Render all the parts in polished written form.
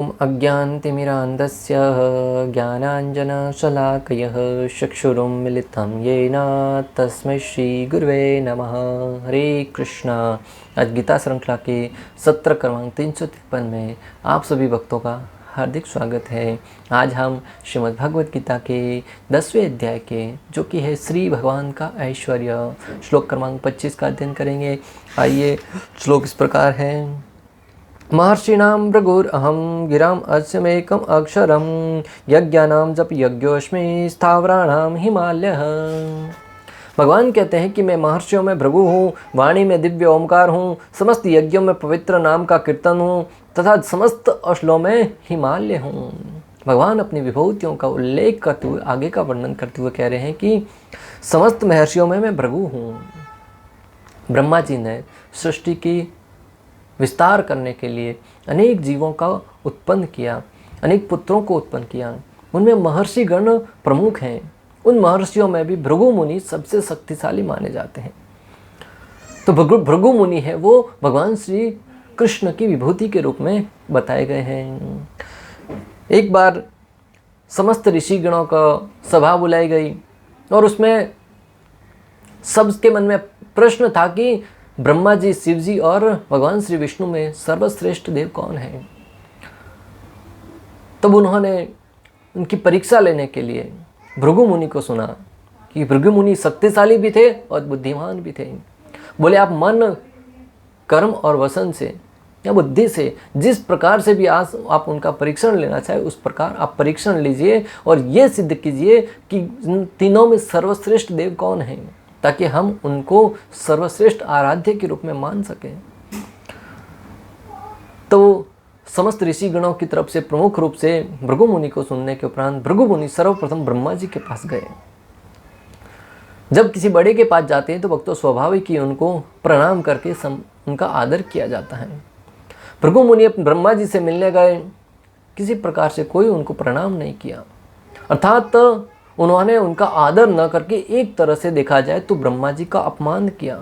ॐ अज्ञानतिमिरान्धस्य ज्ञानाञ्जनशलाकयः चक्षुरुन्मिलितं येन तस्मै श्रीगुरुवे नमः। हरे कृष्णा। आज गीता श्रृंखला के सत्र क्रमांक 353 में आप सभी भक्तों का हार्दिक स्वागत है। आज हम श्रीमद् भगवद गीता के 10वें अध्याय के जो कि है श्री भगवान का ऐश्वर्य श्लोक क्रमांक 25 का अध्ययन करेंगे। आइए, श्लोक इस प्रकार है। महर्षिणां भृगुरहं गिराम् अस्यमेकम् अक्षरं यज्ञानां जप यज्ञोऽस्मि स्थावराणां हिमालयः। भगवान कहते हैं कि मैं महर्षियों में भृगु हूँ, वाणी में दिव्य ओमकार हूँ, समस्त यज्ञों में पवित्र नाम का कीर्तन हूँ तथा समस्त अश्लों में हिमालय हूँ। भगवान अपनी विभूतियों का उल्लेख करते हुए आगे का वर्णन करते हुए कह रहे हैं कि समस्त महर्षियों में मैं भृगु हूँ। ब्रह्मा जी ने सृष्टि की विस्तार करने के लिए अनेक जीवों का उत्पन्न किया, अनेक पुत्रों को उत्पन्न किया। उनमें महर्षि गण प्रमुख हैं। उन महर्षियों में भी भृगु मुनि सबसे शक्तिशाली माने जाते हैं। तो भृगु मुनि है वो भगवान श्री कृष्ण की विभूति के रूप में बताए गए हैं। एक बार समस्त ऋषिगणों का सभा बुलाई गई और उसमें सबके मन में प्रश्न था कि ब्रह्मा जी, शिव जी और भगवान श्री विष्णु में सर्वश्रेष्ठ देव कौन है। तब उन्होंने उनकी परीक्षा लेने के लिए भृगु मुनि को सुना कि भृगु मुनि शक्तिशाली भी थे और बुद्धिमान भी थे। बोले, आप मन, कर्म और वसन से या बुद्धि से जिस प्रकार से भी आज आप उनका परीक्षण लेना चाहे उस प्रकार आप परीक्षण लीजिए और ये सिद्ध कीजिए कि तीनों में सर्वश्रेष्ठ देव कौन है, ताकि हम उनको सर्वश्रेष्ठ आराध्य के रूप में मान सकें। तो समस्त ऋषिगणों की तरफ से प्रमुख रूप से भृगु मुनि को सुनने के उपरांत भृगु मुनि सर्वप्रथम ब्रह्मा जी के पास गए। जब किसी बड़े के पास जाते हैं तो भक्तों स्वाभाविक ही उनको प्रणाम करके उनका आदर किया जाता है। भृगु मुनि ब्रह्मा जी से मिलने गए, किसी प्रकार से कोई उनको प्रणाम नहीं किया, अर्थात उन्होंने उनका आदर न करके एक तरह से देखा जाए तो ब्रह्मा जी का अपमान किया।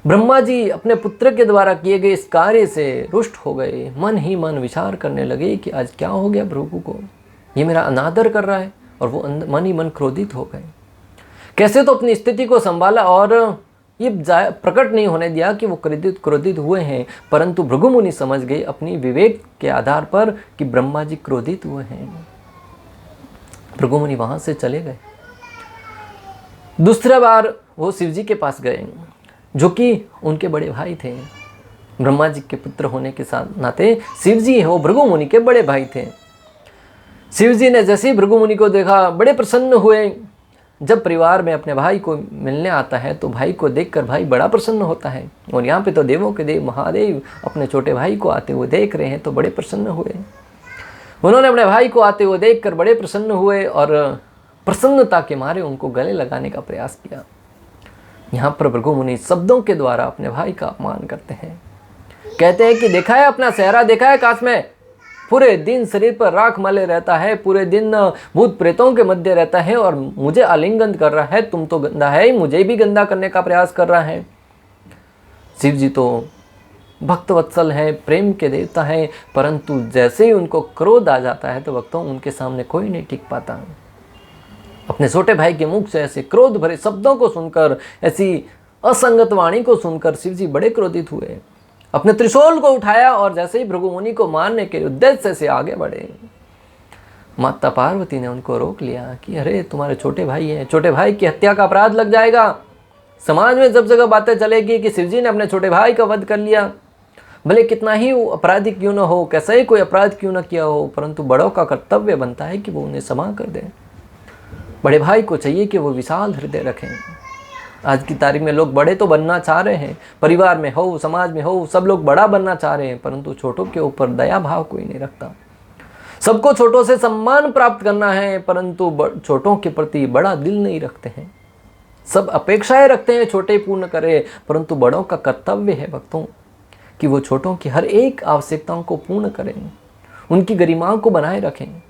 ब्रह्मा जी अपने पुत्र के द्वारा किए गए इस कार्य से रुष्ट हो गए। मन ही मन विचार करने लगे कि आज क्या हो गया भृगु को, ये मेरा अनादर कर रहा है। और वो मन ही मन क्रोधित हो गए। कैसे तो अपनी स्थिति को संभाला और ये प्रकट नहीं होने दिया कि वो क्रोधित हुए हैं, परंतु भृगु मुनि समझ गए अपनी विवेक के आधार पर कि ब्रह्मा जी क्रोधित हुए हैं। भृगु मुनि वहां से चले गए। दूसरा बार वो शिव जी के पास गए, जो कि उनके बड़े भाई थे। ब्रह्मा जी के पुत्र होने के साथ नाते शिव जी है वो भृगु मुनि के बड़े भाई थे। शिव जी ने जैसे ही भृगु मुनि को देखा बड़े प्रसन्न हुए। जब परिवार में अपने भाई को मिलने आता है तो भाई को देखकर भाई बड़ा प्रसन्न होता है। और यहाँ पे तो देवों के देव महादेव अपने छोटे भाई को आते हुए देख रहे हैं तो बड़े प्रसन्न हुए। उन्होंने अपने भाई को आते हुए देखकर बड़े प्रसन्न हुए और प्रसन्नता के मारे उनको गले लगाने का प्रयास किया। यहाँ पर भृगु मुनि शब्दों के द्वारा अपने भाई का अपमान करते हैं। कहते हैं कि देखा है अपना चेहरा, देखा है काश में पूरे दिन शरीर पर राख मले रहता है, पूरे दिन भूत प्रेतों के मध्य रहता है और मुझे आलिंगन कर रहा है। तुम तो गंदा है, मुझे भी गंदा करने का प्रयास कर रहा है। शिव जी तो भक्तवत्सल है, प्रेम के देवता है, परंतु जैसे ही उनको क्रोध आ जाता है तो भक्तों उनके सामने कोई नहीं टिक पाता। अपने छोटे भाई के मुख से ऐसे क्रोध भरे शब्दों को सुनकर, ऐसी असंगत वाणी को सुनकर शिव जी बड़े क्रोधित हुए। अपने त्रिशूल को उठाया और जैसे ही भृगु मुनि को मारने के उद्देश्य से आगे बढ़े, माता पार्वती ने उनको रोक लिया कि अरे तुम्हारे छोटे भाई हैं, छोटे भाई की हत्या का अपराध लग जाएगा। समाज में जब जगह बातें चलेगी कि शिव जी ने अपने छोटे भाई का वध कर लिया, भले कितना ही वो अपराधी क्यों न हो, कैसा ही कोई अपराध क्यों न किया हो, परंतु बड़ों का कर्तव्य बनता है कि वो उन्हें क्षमा कर दें। बड़े भाई को चाहिए कि वो विशाल हृदय रखें। आज की तारीख में लोग बड़े तो बनना चाह रहे हैं, परिवार में हो, समाज में हो, सब लोग बड़ा बनना चाह रहे हैं, परंतु छोटों के ऊपर दया भाव कोई नहीं रखता। सबको छोटों से सम्मान प्राप्त करना है, परंतु छोटों के प्रति बड़ा दिल नहीं रखते हैं। सब अपेक्षाएं रखते हैं छोटे पूर्ण करें, परंतु बड़ों का कर्तव्य है भक्तों कि वो छोटों की हर एक आवश्यकताओं को पूर्ण करें, उनकी गरिमा को बनाए रखें,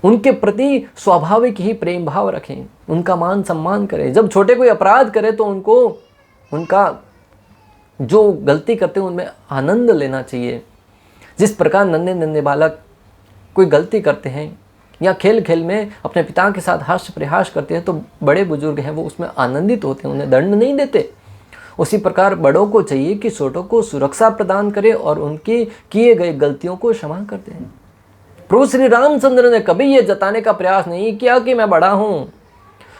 उनके प्रति स्वाभाविक ही प्रेम भाव रखें, उनका मान सम्मान करें। जब छोटे कोई अपराध करे तो उनको उनका जो गलती करते हैं उनमें आनंद लेना चाहिए। जिस प्रकार नन्हे नन्हे बालक कोई गलती करते हैं या खेल खेल में अपने पिता के साथ हास्य प्रयास करते हैं तो बड़े बुजुर्ग हैं वो उसमें आनंदित होते हैं, उन्हें दंड नहीं देते। उसी प्रकार बड़ों को चाहिए कि छोटों को सुरक्षा प्रदान करे और उनकी किए गए गलतियों को क्षमा कर दें। प्रभु श्री रामचंद्र ने कभी ये जताने का प्रयास नहीं किया कि मैं बड़ा हूँ,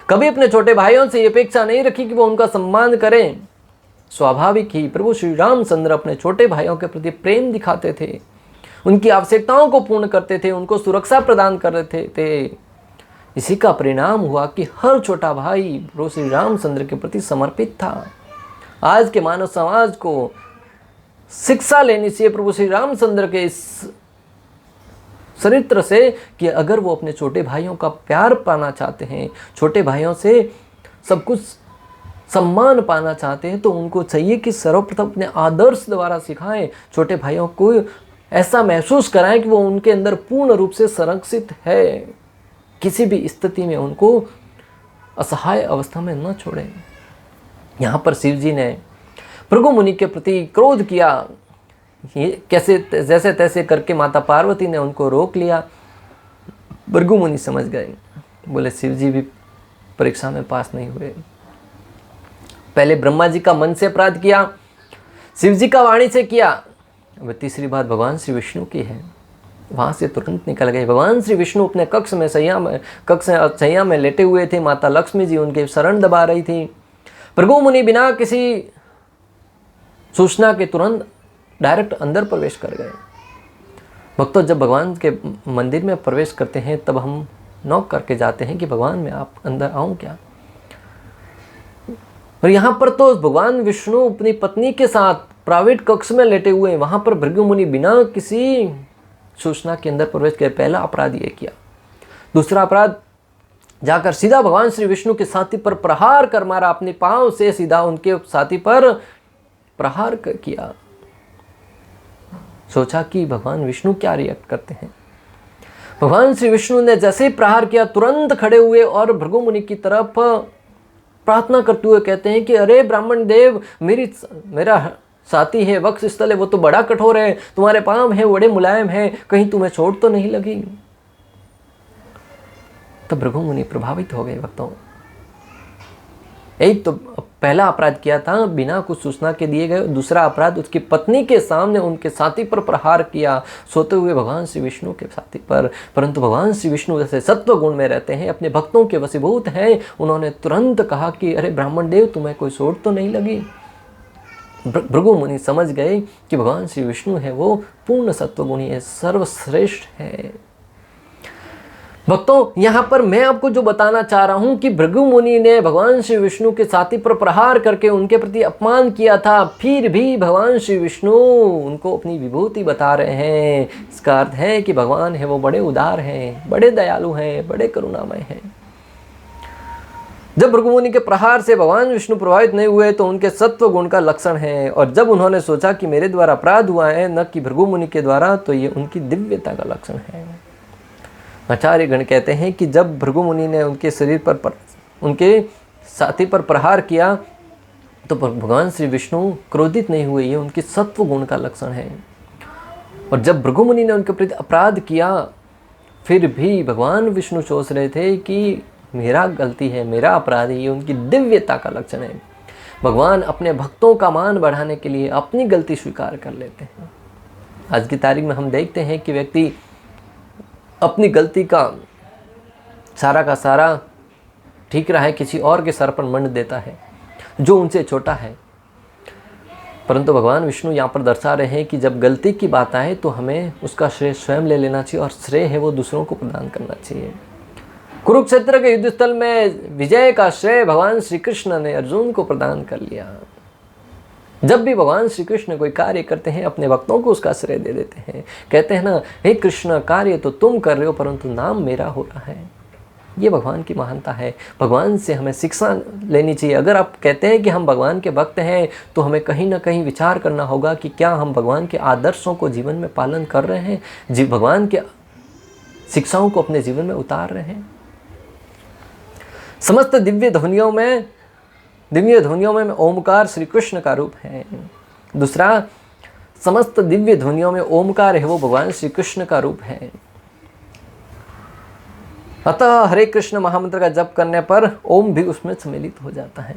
कभी अपने छोटे भाइयों से ये अपेक्षा नहीं रखी कि वो उनका सम्मान करें। स्वाभाविक ही प्रभु श्री रामचंद्र अपने छोटे भाइयों के प्रति प्रेम दिखाते थे, उनकी आवश्यकताओं को पूर्ण करते थे, उनको सुरक्षा प्रदान कर रहे थे। इसी का परिणाम हुआ कि हर छोटा भाई प्रभु श्री रामचंद्र के प्रति समर्पित था। आज के मानव समाज को शिक्षा लेनी चाहिए प्रभु श्री रामचंद्र के इस चरित्र से कि अगर वो अपने छोटे भाइयों का प्यार पाना चाहते हैं, छोटे भाइयों से सब कुछ सम्मान पाना चाहते हैं, तो उनको चाहिए कि सर्वप्रथम अपने आदर्श द्वारा सिखाएं, छोटे भाइयों को ऐसा महसूस कराएं कि वो उनके अंदर पूर्ण रूप से संरक्षित है, किसी भी स्थिति में उनको असहाय अवस्था में न छोड़ें। यहाँ पर शिव जी ने भृगु मुनि के प्रति क्रोध किया, ये कैसे जैसे तैसे करके माता पार्वती ने उनको रोक लिया। भृगु मुनि समझ गए, बोले शिव जी भी परीक्षा में पास नहीं हुए। पहले ब्रह्मा जी का मन से अपराध किया, शिव जी का वाणी से किया, अब तीसरी बात भगवान श्री विष्णु की है। वहाँ से तुरंत निकल गए। भगवान श्री विष्णु अपने कक्ष में शैया में लेटे हुए थे, माता लक्ष्मी जी उनके शरण दबा रही थी। भृगु मुनि बिना किसी सूचना के तुरंत डायरेक्ट अंदर प्रवेश कर गए। भक्तों, जब भगवान के मंदिर में प्रवेश करते हैं तब हम नॉक करके जाते हैं कि भगवान मैं आप अंदर आऊं क्या। और यहाँ पर तो भगवान विष्णु अपनी पत्नी के साथ प्राइवेट कक्ष में लेटे हुए हैं, वहां पर भृगु मुनि बिना किसी सूचना के अंदर प्रवेश किए। पहला अपराध ये किया। दूसरा अपराध, जाकर सीधा भगवान श्री विष्णु के छाती पर प्रहार कर मारा, अपने पांव से सीधा उनके छाती पर प्रहार किया। सोचा कि भगवान विष्णु क्या रिएक्ट करते हैं। भगवान श्री विष्णु ने जैसे ही प्रहार किया तुरंत खड़े हुए और भृगु मुनि की तरफ प्रार्थना करते हुए कहते हैं कि अरे ब्राह्मण देव, मेरा साथी है, वक्ष स्थल है, वो तो बड़ा कठोर है, तुम्हारे पांव है बड़े मुलायम है, कहीं तुम्हें चोट तो नहीं लगी। तब भृगु मुनि प्रभावित हो गए। भक्तों, एक तो पहला अपराध किया था बिना कुछ सूचना के दिए गए, दूसरा अपराध उसकी पत्नी के सामने उनके साथी पर प्रहार किया, सोते हुए भगवान श्री विष्णु के साथी पर। परंतु भगवान श्री विष्णु जैसे सत्व गुण में रहते हैं, अपने भक्तों के वशीभूत हैं, उन्होंने तुरंत कहा कि अरे ब्राह्मण देव, तुम्हें कोई चोट तो नहीं लगी। भृगु मुनि समझ गए कि भगवान श्री विष्णु है वो पूर्ण सत्वगुणी है, सर्वश्रेष्ठ है। भक्तों, यहाँ पर मैं आपको जो बताना चाह रहा हूँ कि भृगु मुनि ने भगवान श्री विष्णु के छाती पर प्रहार करके उनके प्रति अपमान किया था, फिर भी भगवान श्री विष्णु उनको अपनी विभूति बता रहे हैं। इसका अर्थ है कि भगवान है वो बड़े उदार हैं, बड़े दयालु हैं, बड़े करुणामय हैं। जब भृगु मुनि के प्रहार से भगवान विष्णु प्रभावित नहीं हुए तो उनके सत्व गुण का लक्षण है, और जब उन्होंने सोचा कि मेरे द्वारा अपराध हुआ है न कि भृगु मुनि के द्वारा, तो ये उनकी दिव्यता का लक्षण है। आचार्य गण कहते हैं कि जब भृगु मुनि ने उनके शरीर पर उनके छाती पर प्रहार किया तो भगवान श्री विष्णु क्रोधित नहीं हुए, ये उनके सत्व गुण का लक्षण है। और जब भृगु मुनि ने उनके प्रति अपराध किया फिर भी भगवान विष्णु सोच रहे थे कि मेरा गलती है, मेरा अपराध है, ये उनकी दिव्यता का लक्षण है। भगवान अपने भक्तों का मान बढ़ाने के लिए अपनी गलती स्वीकार कर लेते हैं। आज की तारीख में हम देखते हैं कि व्यक्ति अपनी गलती का सारा ठीक रहा है किसी और के सर पर मंड देता है जो उनसे छोटा है। परंतु भगवान विष्णु यहाँ पर दर्शा रहे हैं कि जब गलती की बात आए तो हमें उसका श्रेय स्वयं ले लेना चाहिए और श्रेय है वो दूसरों को प्रदान करना चाहिए। कुरुक्षेत्र के युद्ध स्थल में विजय का श्रेय भगवान श्री कृष्ण ने अर्जुन को प्रदान कर लिया। जब भी भगवान श्री कृष्ण कोई कार्य करते हैं अपने भक्तों को उसका श्रेय दे देते हैं। कहते हैं ना, हे कृष्ण कार्य तो तुम कर रहे हो परंतु नाम मेरा हो रहा है। ये भगवान की महानता है। भगवान से हमें शिक्षा लेनी चाहिए। अगर आप कहते हैं कि हम भगवान के भक्त हैं तो हमें कहीं ना कहीं विचार करना होगा कि क्या हम भगवान के आदर्शों को जीवन में पालन कर रहे हैं, भगवान के शिक्षाओं को अपने जीवन में उतार रहे हैं। समस्त दिव्य ध्वनियों में ओमकार श्री कृष्ण का रूप है। दूसरा, समस्त दिव्य ध्वनियों में ओमकार है वो भगवान श्री कृष्ण का रूप है। अतः हरे कृष्ण महामंत्र का जप करने पर ओम भी उसमें सम्मिलित हो जाता है।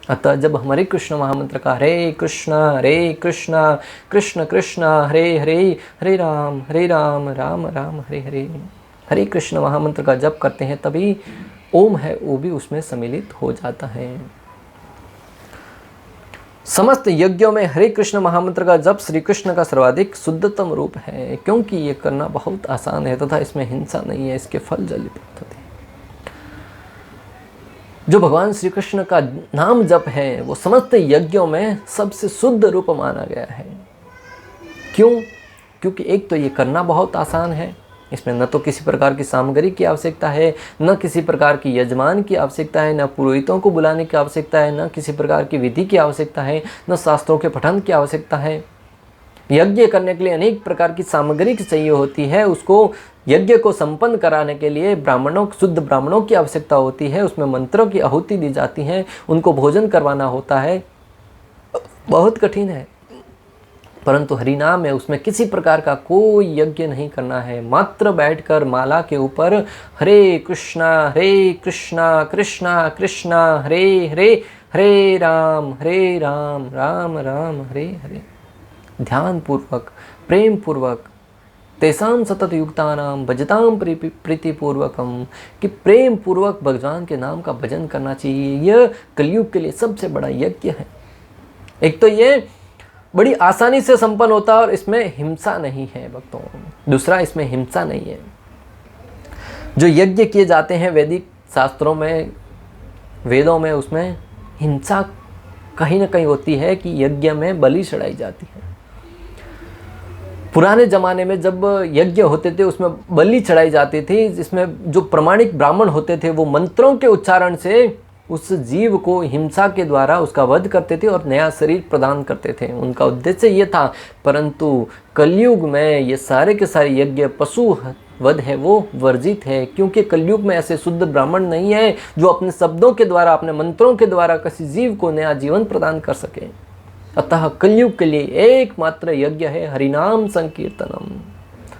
अतः जब हम हरे कृष्ण महामंत्र का हरे कृष्ण कृष्ण कृष्ण हरे हरे, हरे राम राम राम हरे हरे, हरे कृष्ण महामंत्र का जप करते हैं, तभी ओम है वो भी उसमें सम्मिलित हो जाता है। समस्त यज्ञों में हरे कृष्ण महामंत्र का जप श्री कृष्ण का सर्वाधिक शुद्धतम रूप है, क्योंकि ये करना बहुत आसान है तथा इसमें हिंसा नहीं है, इसके फल जल्दी प्राप्त होते हैं। जो भगवान श्री कृष्ण का नाम जप है वो समस्त यज्ञों में सबसे शुद्ध रूप माना गया है। क्यों? क्योंकि एक तो ये करना बहुत आसान है, इसमें न तो किसी प्रकार की सामग्री की आवश्यकता है, न किसी प्रकार की यजमान की आवश्यकता है, न पुरोहितों को बुलाने की आवश्यकता है, न किसी प्रकार की विधि की आवश्यकता है, न शास्त्रों के पठन की आवश्यकता है। यज्ञ करने के लिए अनेक प्रकार की सामग्री की चाहिए होती है। उसको यज्ञ को संपन्न कराने के लिए शुद्ध ब्राह्मणों की आवश्यकता होती है, उसमें मंत्रों की आहुति दी जाती है, उनको भोजन करवाना होता है, बहुत कठिन है। परंतु हरिनाम में उसमें किसी प्रकार का कोई यज्ञ नहीं करना है, मात्र बैठकर माला के ऊपर हरे कृष्णा कृष्णा कृष्णा हरे हरे, हरे राम राम राम हरे हरे, ध्यान पूर्वक प्रेम पूर्वक तेसाम सतत युक्तानाम भजताम प्रीतिपूर्वकम, कि प्रेम पूर्वक भगवान के नाम का भजन करना चाहिए। यह कलयुग के लिए सबसे बड़ा यज्ञ है। एक तो ये बड़ी आसानी से संपन्न होता है और इसमें हिंसा नहीं है भक्तों। दूसरा, इसमें हिंसा नहीं है। जो यज्ञ किए जाते हैं वैदिक शास्त्रों में, वेदों में, उसमें हिंसा कहीं ना कहीं होती है कि यज्ञ में बलि चढ़ाई जाती है। पुराने ज़माने में जब यज्ञ होते थे उसमें बलि चढ़ाई जाती थी, जिसमें जो प्रमाणिक ब्राह्मण होते थे वो मंत्रों के उच्चारण से उस जीव को हिंसा के द्वारा उसका वध करते थे और नया शरीर प्रदान करते थे। उनका उद्देश्य ये था। परंतु कलयुग में ये सारे के सारे यज्ञ पशु वध है वो वर्जित है, क्योंकि कलयुग में ऐसे शुद्ध ब्राह्मण नहीं है जो अपने शब्दों के द्वारा, अपने मंत्रों के द्वारा किसी जीव को नया जीवन प्रदान कर सके। अतः कलयुग के लिए एकमात्र यज्ञ है हरिनाम संकीर्तनम।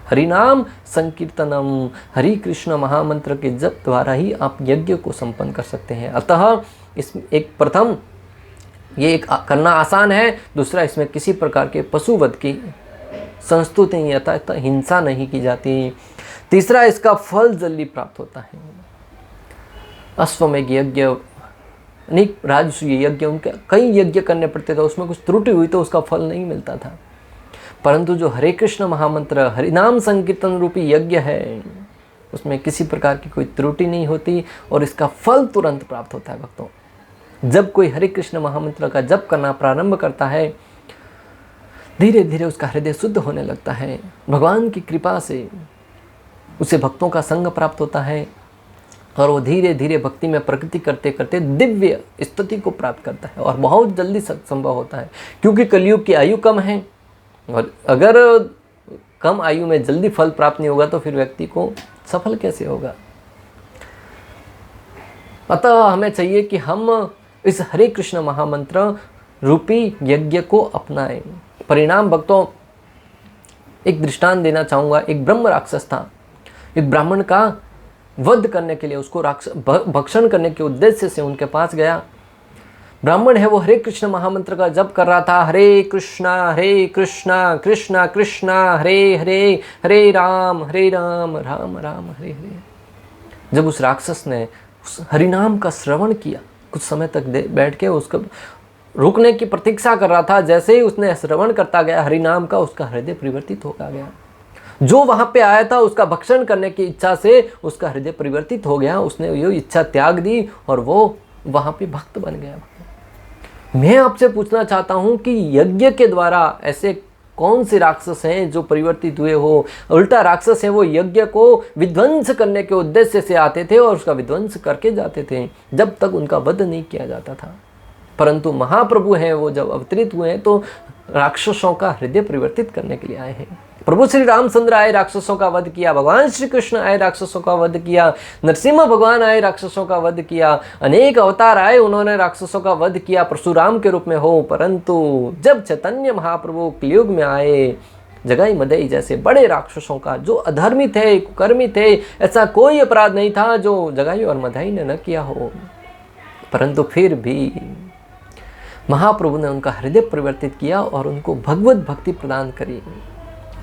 हरिनाम संकीर्तनम, हरि कृष्ण महामंत्र के जप द्वारा ही आप यज्ञ को संपन्न कर सकते हैं। अतः इस एक प्रथम ये एक करना आसान है, दूसरा इसमें किसी प्रकार के पशुवध की संस्तुति नहीं आता, तो हिंसा नहीं की जाती। तीसरा, इसका फल जल्दी प्राप्त होता है। अश्वमेध यज्ञ, अनेक राजसूय यज्ञ, उनके कई यज्ञ करने पड़ते थे, उसमें कुछ त्रुटि हुई तो उसका फल नहीं मिलता था। परंतु जो हरे कृष्ण महामंत्र हरिनाम संकीर्तन रूपी यज्ञ है उसमें किसी प्रकार की कोई त्रुटि नहीं होती और इसका फल तुरंत प्राप्त होता है। भक्तों, जब कोई हरे कृष्ण महामंत्र का जप करना प्रारंभ करता है, धीरे धीरे उसका हृदय शुद्ध होने लगता है। भगवान की कृपा से उसे भक्तों का संग प्राप्त होता है और वो धीरे धीरे भक्ति में प्रगति करते करते दिव्य स्थिति को प्राप्त करता है और बहुत जल्दी संभव होता है, क्योंकि कलयुग की आयु कम है और अगर कम आयु में जल्दी फल प्राप्त नहीं होगा तो फिर व्यक्ति को सफल कैसे होगा। अतः हमें चाहिए कि हम इस हरे कृष्ण महामंत्र रूपी यज्ञ को अपनाएं। परिणाम भक्तों, एक दृष्टांत देना चाहूँगा। एक ब्रह्म राक्षस था, एक ब्राह्मण का वध करने के लिए, उसको भक्षण करने के उद्देश्य से उनके पास गया। ब्राह्मण है वो हरे कृष्ण महामंत्र का जप कर रहा था, हरे कृष्णा कृष्णा कृष्णा हरे हरे, हरे राम राम राम हरे हरे। जब उस राक्षस ने उस हरिनाम का श्रवण किया, कुछ समय तक बैठ के उसको रुकने की प्रतीक्षा कर रहा था। जैसे ही उसने श्रवण करता गया हरिनाम का, उसका हृदय परिवर्तित होता गया। जो वहां पे आया था उसका भक्षण करने की इच्छा से उसका हृदय परिवर्तित हो गया। उसने ये इच्छा त्याग दी और वो वहां पे भक्त बन गया। मैं आपसे पूछना चाहता हूं कि यज्ञ के द्वारा ऐसे कौन से राक्षस हैं जो परिवर्तित हुए हो? उल्टा राक्षस है वो यज्ञ को विध्वंस करने के उद्देश्य से आते थे और उसका विध्वंस करके जाते थे जब तक उनका वध नहीं किया जाता था। परंतु महाप्रभु हैं वो जब अवतरित हुए हैं तो राक्षसों का हृदय परिवर्तित करने के लिए आए हैं। प्रभु श्री रामचंद्र आए, राक्षसों का वध किया, भगवान श्री कृष्ण आए, राक्षसों का वध किया, नरसिम्हा भगवान आए, राक्षसों का वध किया, अनेक अवतार आए, उन्होंने राक्षसों का वध किया, परशुराम के रूप में हो। परंतु जब चैतन्य महाप्रभु कलयुग में आए, जगाई मदई जैसे बड़े राक्षसों का, जो अधर्मी थे, कुकर्मी थे, ऐसा कोई अपराध नहीं था जो जगाई और मदई ने न किया हो, परंतु फिर भी महाप्रभु ने उनका हृदय परिवर्तित किया और उनको भगवत भक्ति प्रदान करी।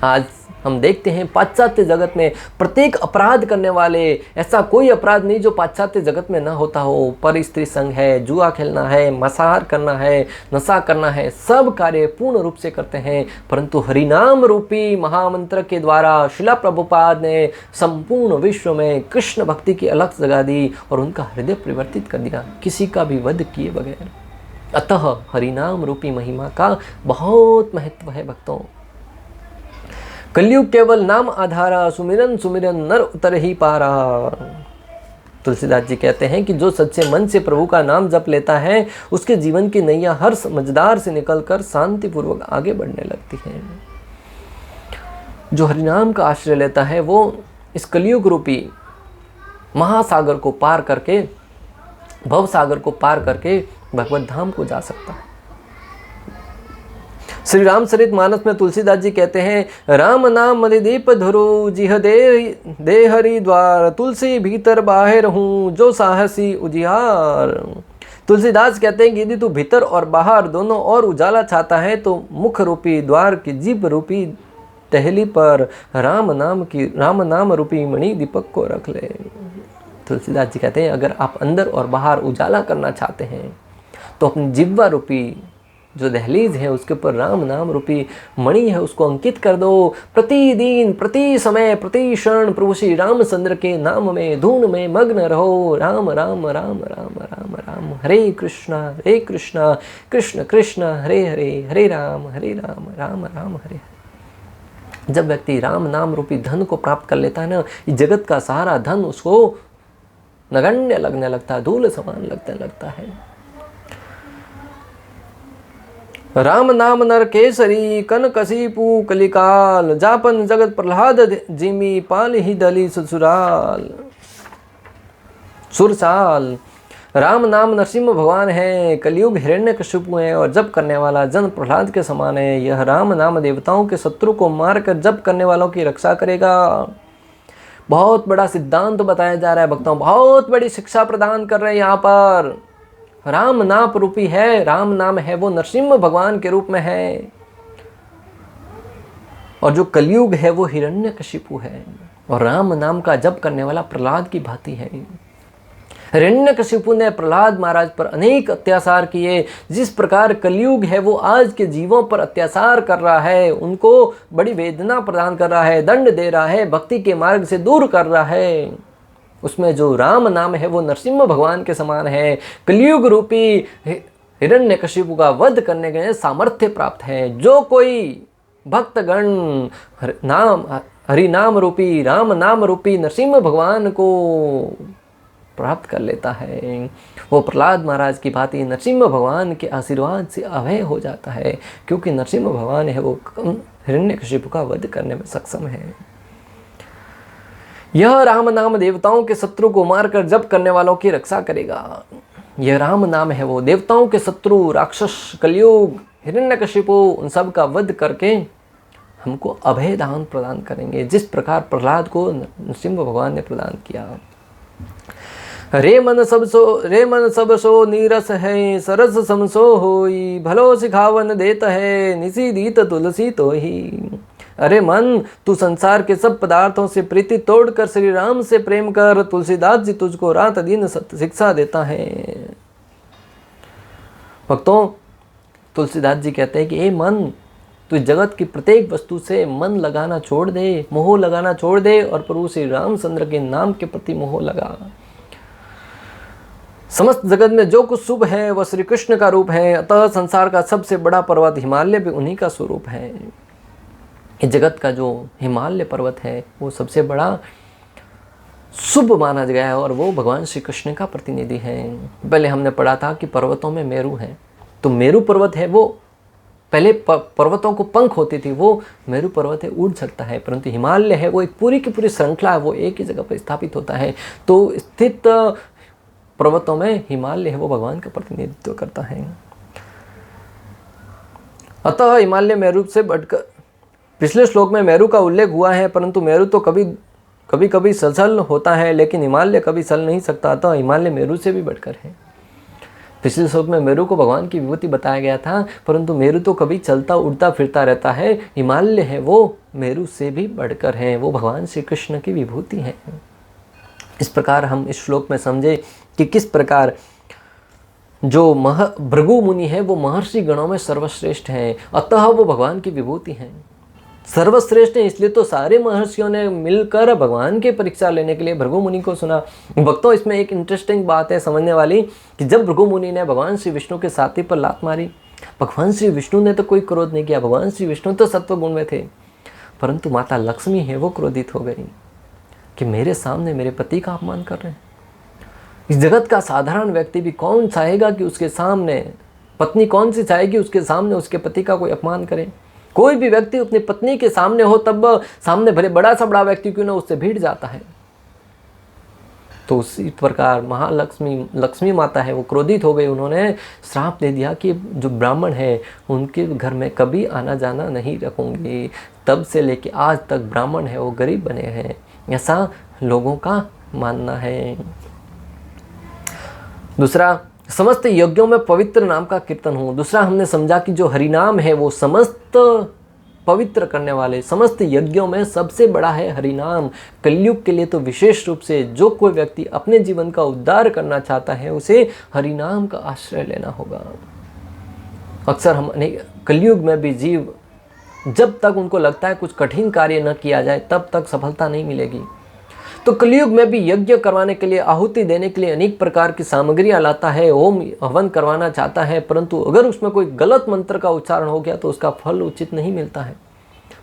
आज हम देखते हैं पाश्चात्य जगत में प्रत्येक अपराध करने वाले, ऐसा कोई अपराध नहीं जो पाश्चात्य जगत में ना होता हो। पर स्त्री संग है, जुआ खेलना है, मसाहार करना है, नशा करना है, सब कार्य पूर्ण रूप से करते हैं, परंतु हरिनाम रूपी महामंत्र के द्वारा शिला प्रभुपाद ने संपूर्ण विश्व में कृष्ण भक्ति की अलख जगा दी और उनका हृदय परिवर्तित कर दिया, किसी का भी वध किए बगैर। अतः हरिनाम रूपी महिमा का बहुत महत्व है भक्तों। कलयुग केवल नाम आधारा, सुमिरन सुमिरन नर उतर ही पारा। तुलसीदास जी कहते हैं कि जो सच्चे मन से प्रभु का नाम जप लेता है, उसके जीवन की नैया हर समझदार से निकलकर शांतिपूर्वक आगे बढ़ने लगती है। जो हरिनाम का आश्रय लेता है वो इस कलयुग रूपी महासागर को पार करके, भव सागर को पार करके भगवत धाम को जा सकता है। श्री रामचरित मानस में तुलसीदास जी कहते हैं, राम नाम मदिदीप धुरु, जिह दे हरि द्वार, तुलसी भीतर बाहर हूँ, जो साहसी उजियार। तुलसीदास कहते हैं कि यदि तू भीतर और बाहर दोनों और उजाला चाहता है तो मुख रूपी द्वार की जीभ रूपी टहली पर राम नाम रूपी मणि दीपक को रख ले। तुलसीदास जी कहते हैं अगर आप अंदर और बाहर उजाला करना चाहते हैं तो अपनी जिह्वा रूपी जो दहलीज है उसके ऊपर राम नाम रूपी मणि है उसको अंकित कर दो। प्रतिदिन, प्रति समय, प्रति क्षण प्रभु श्री रामचंद्र के नाम में, धुन में मग्न रहो। राम राम राम राम राम राम, हरे कृष्ण कृष्ण कृष्ण हरे हरे, हरे राम राम राम हरे हरे। जब व्यक्ति राम नाम रूपी धन को प्राप्त कर लेता है ना, इस जगत का सारा धन उसको नगण्य लगने लगता है, धूल समान लगता है। राम नाम नर केसरी, कन कसीपू कलिकाल, जापन जगत प्रहलाद जिमी, पाल ही दली ससुराल सुरसाल। राम नाम नरसिम्हा भगवान है, कलयुग हिरण्यकशिपु है और जप करने वाला जन प्रहलाद के समान है। यह राम नाम देवताओं के शत्रु को मारकर जप करने वालों की रक्षा करेगा। बहुत बड़ा सिद्धांत बताया जा रहा है भक्तों, बहुत बड़ी शिक्षा प्रदान कर रहे हैं यहाँ पर। राम नाम रूपी है, राम नाम है वो नरसिम्हा भगवान के रूप में है, और जो कलयुग है वो हिरण्यकशिपु है, और राम नाम का जप करने वाला प्रहलाद की भांति है। हिरण्यकशिपु ने प्रहलाद महाराज पर अनेक अत्याचार किए। जिस प्रकार कलयुग है वो आज के जीवों पर अत्याचार कर रहा है, उनको बड़ी वेदना प्रदान कर रहा है, दंड दे रहा है, भक्ति के मार्ग से दूर कर रहा है, उसमें जो राम नाम है वो नरसिम्हा भगवान के समान है। कलयुग रूपी हिरण्यकशिपु का वध करने के सामर्थ्य प्राप्त है। जो कोई भक्तगण हरि नाम रूपी, राम नाम रूपी नरसिम्हा भगवान को प्राप्त कर लेता है, वो प्रहलाद महाराज की भांति नरसिम्हा भगवान के आशीर्वाद से अभय हो जाता है, क्योंकि नरसिम्हा भगवान है वो हिरण्यकशिपु का वध करने में सक्षम है। यह राम नाम देवताओं के शत्रु को मारकर जप करने वालों की रक्षा करेगा। यह राम नाम है वो देवताओं के शत्रु, राक्षस, कलयुग, हिरण्यकशिपु, उन सब का वध करके हमको अभय दान प्रदान करेंगे, जिस प्रकार प्रहलाद को नरसिम्हा भगवान ने प्रदान किया। रे मन सब सो नीरस है, सरस समसो होई, भलो सिखावन देत है, निसी दीत तुलसी तो ही। अरे मन, तू संसार के सब पदार्थों से प्रीति तोड़कर श्री राम से प्रेम कर, तुलसीदास जी तुझको रात दिन शिक्षा देता है। भक्तों, तुलसीदास जी कहते हैं कि ए मन, तू जगत की प्रत्येक वस्तु से मन लगाना छोड़ दे, मोह लगाना छोड़ दे और प्रभु श्री रामचंद्र के नाम के प्रति मोह लगा। समस्त जगत में जो कुछ शुभ है वह श्री कृष्ण का रूप है, अतः संसार का सबसे बड़ा पर्वत हिमालय भी उन्हीं का स्वरूप है। इस जगत का जो हिमालय पर्वत है वो सबसे बड़ा शुभ माना गया है और वो भगवान श्री कृष्ण का प्रतिनिधि है। पहले हमने पढ़ा था कि पर्वतों में मेरु है, तो मेरु पर्वत है वो पहले पर्वतों को पंख होती थी, वो मेरू पर्वत है उड़ सकता है, परंतु हिमालय है वो एक पूरी की पूरी श्रृंखला है, वो एक ही जगह पर स्थापित होता है। तो स्थित पर्वतों में हिमालय है वो भगवान का प्रतिनिधित्व करता है। अतः हिमालय मेरू से बढ़कर, पिछले श्लोक में मेरू का उल्लेख हुआ है, परंतु मेरू तो कभी कभी सचल होता है, लेकिन हिमालय कभी चल नहीं सकता, अतः हिमालय मेरू से भी बढ़कर है। पिछले श्लोक में मेरू को भगवान की विभूति बताया गया था, परंतु मेरू तो कभी चलता उड़ता फिरता रहता है, हिमालय है वो मेरू से भी बढ़कर है, वो भगवान श्री कृष्ण की विभूति है। इस प्रकार हम इस श्लोक में समझे कि किस प्रकार जो भृगु मुनि है वो महर्षि गणों में सर्वश्रेष्ठ हैं, अतः वो भगवान की विभूति हैं। सर्वश्रेष्ठ है इसलिए तो सारे महर्षियों ने मिलकर भगवान की परीक्षा लेने के लिए भृगु मुनि को सुना। भक्तों, इसमें एक इंटरेस्टिंग बात है समझने वाली कि जब भृगु मुनि ने भगवान श्री विष्णु के छाती पर लात मारी, भगवान श्री विष्णु ने तो कोई क्रोध नहीं किया, भगवान श्री विष्णु तो सत्व गुण में थे, परंतु माता लक्ष्मी है वो क्रोधित हो गई कि मेरे सामने मेरे पति का अपमान कर रहे हैं। इस जगत का साधारण व्यक्ति भी कौन चाहेगा कि उसके सामने, पत्नी कौन सी चाहेगी उसके सामने उसके पति का कोई अपमान करे। कोई भी व्यक्ति अपनी पत्नी के सामने हो तब सामने भले बड़ा सा बड़ा व्यक्ति क्यों ना उससे भीड़ जाता है। तो उसी प्रकार लक्ष्मी माता है वो क्रोधित हो गई, उन्होंने श्राप दे दिया कि जो ब्राह्मण है उनके घर में कभी आना जाना नहीं रखूंगी। तब से लेके आज तक ब्राह्मण है वो गरीब बने हैं, ऐसा लोगों का मानना है। दूसरा, समस्त यज्ञों में पवित्र नाम का कीर्तन हो। दूसरा हमने समझा कि जो हरिनाम है वो समस्त पवित्र करने वाले, समस्त यज्ञों में सबसे बड़ा है हरिनाम। कलयुग के लिए तो विशेष रूप से जो कोई व्यक्ति अपने जीवन का उद्धार करना चाहता है उसे हरिनाम का आश्रय लेना होगा। अक्सर हम कलयुग में भी जीव जब तक उनको लगता है कुछ कठिन कार्य न किया जाए तब तक सफलता नहीं मिलेगी। तो कलयुग में भी यज्ञ करवाने के लिए, आहुति देने के लिए अनेक प्रकार की सामग्रियां लाता है, होम हवन करवाना चाहता है, परंतु अगर उसमें कोई गलत मंत्र का उच्चारण हो गया तो उसका फल उचित नहीं मिलता है।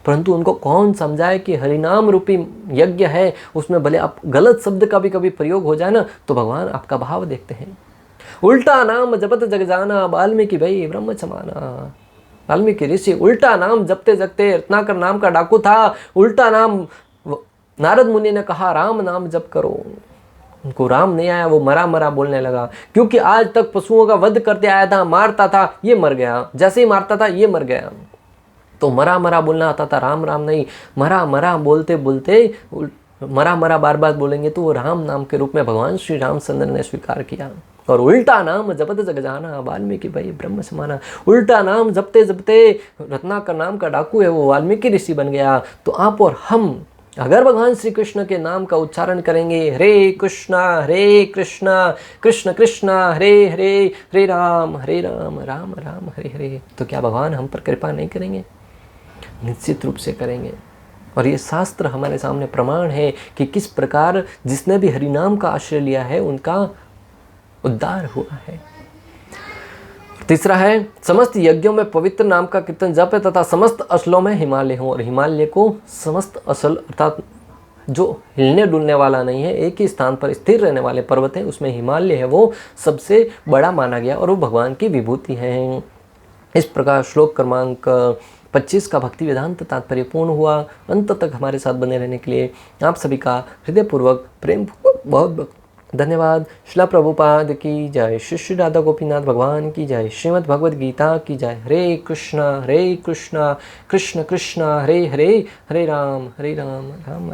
परंतु उनको कौन समझाए कि हरिनाम रूपी यज्ञ है, उसमें भले आप गलत शब्द का भी कभी प्रयोग हो जाए ना तो भगवान आपका भाव देखते हैं। उल्टा नाम जपत जग जाना, वाल्मीकि भई ब्रह्म समाना। वाल्मीकि ऋषि उल्टा नाम जपते जगते रत्नाकर नाम का डाकू था, उल्टा नाम नारद मुनि ने कहा राम नाम जप करो, उनको राम नहीं आया, वो मरा मरा बोलने लगा, क्योंकि आज तक पशुओं का वध करते आया था, मारता था ये मर गया, जैसे ही मारता था ये मर गया। तो मरा मरा बोलना आता था, राम राम नहीं। मरा मरा बोलते बोलते मरा मरा बार बार बोलेंगे तो वो राम नाम के रूप में भगवान श्री रामचंद्र ने स्वीकार किया। और उल्टा नाम जपत जग जाना, वाल्मीकि भाई ब्रह्म समाना। उल्टा नाम जपते जपते रत्नाकर नाम का डाकू है वो वाल्मीकि ऋषि बन गया। तो आप और हम अगर भगवान श्री कृष्ण के नाम का उच्चारण करेंगे, हरे कृष्णा कृष्ण कृष्ण हरे हरे, हरे राम राम राम हरे हरे, तो क्या भगवान हम पर कृपा नहीं करेंगे? निश्चित रूप से करेंगे। और ये शास्त्र हमारे सामने प्रमाण है कि किस प्रकार जिसने भी हरिनाम का आश्रय लिया है उनका उद्धार हुआ है। तीसरा है समस्त यज्ञों में पवित्र नाम का कीर्तन जप है तथा समस्त असलों में हिमालय हो। और हिमालय को समस्त असल अर्थात जो हिलने डुलने वाला नहीं है, एक ही स्थान पर स्थिर रहने वाले पर्वत हैं, उसमें हिमालय है वो सबसे बड़ा माना गया और वो भगवान की विभूति है। इस प्रकार श्लोक क्रमांक 25 का भक्ति वेदांत तात्पर्य पूर्ण हुआ। अंत तक हमारे साथ बने रहने के लिए आप सभी का हृदयपूर्वक प्रेम बहुत धन्यवाद। श्रील प्रभुपाद की जय, श्री राधा गोपीनाथ भगवान की जय, श्रीमद् भगवद गीता की जय। हरे कृष्णा कृष्ण कृष्ण हरे हरे, हरे राम राम